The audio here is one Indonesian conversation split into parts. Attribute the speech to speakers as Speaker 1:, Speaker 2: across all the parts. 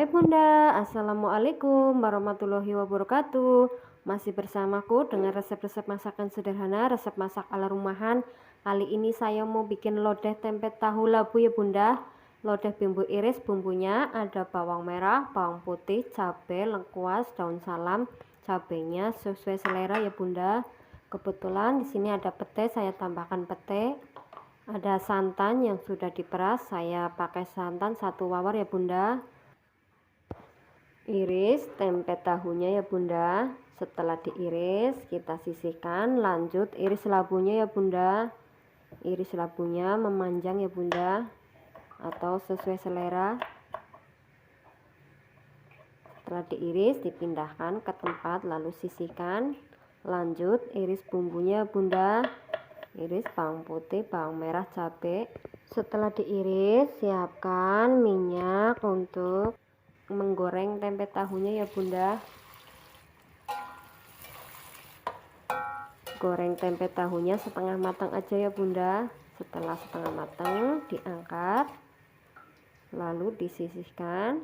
Speaker 1: Hai Bunda, Assalamualaikum warahmatullahi wabarakatuh. Masih bersamaku dengan resep-resep masakan sederhana, resep masak ala rumahan. Kali ini saya mau bikin lodeh tempe tahu labu ya Bunda. Lodeh bumbu iris, bumbunya ada bawang merah, bawang putih, cabai, lengkuas, daun salam. Cabenya sesuai selera ya Bunda. Kebetulan di sini ada pete, saya tambahkan pete. Ada santan yang sudah diperas, saya pakai santan 1 wawer ya Bunda. Iris tempe tahunya ya Bunda. Setelah diiris kita sisihkan, lanjut iris labunya ya Bunda. Iris labunya memanjang ya Bunda, atau sesuai selera. Setelah diiris dipindahkan ke tempat, lalu sisihkan. Lanjut iris bumbunya Bunda. Iris bawang putih, bawang merah, cabai. Setelah diiris siapkan minyak untuk menggoreng tempe tahunya ya Bunda. Goreng tempe tahunya setengah matang aja ya Bunda. Setelah setengah matang diangkat, lalu disisihkan.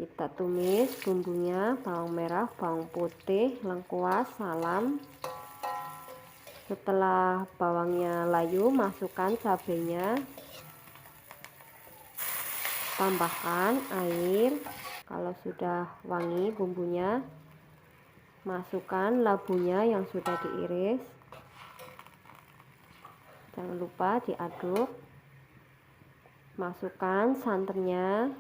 Speaker 1: Kita tumis bumbunya, bawang merah, bawang putih, lengkuas, salam. Setelah bawangnya layu, masukkan cabenya, tambahkan air. Kalau sudah wangi bumbunya, masukkan labunya yang sudah diiris. Jangan lupa diaduk. Masukkan santannya,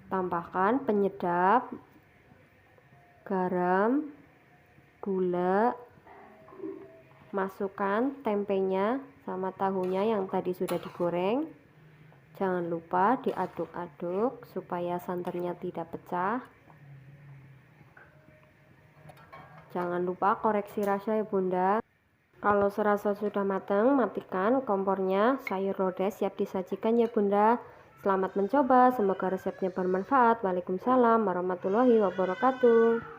Speaker 1: tambahkan penyedap, garam, gula, masukkan tempenya sama tahunya yang tadi sudah digoreng. Jangan lupa diaduk-aduk supaya santannya tidak pecah. Jangan lupa koreksi rasa ya Bunda. Kalau serasa sudah matang, matikan kompornya. Sayur lodeh siap disajikan ya Bunda. Selamat mencoba, semoga resepnya bermanfaat. Waalaikumsalam warahmatullahi wabarakatuh.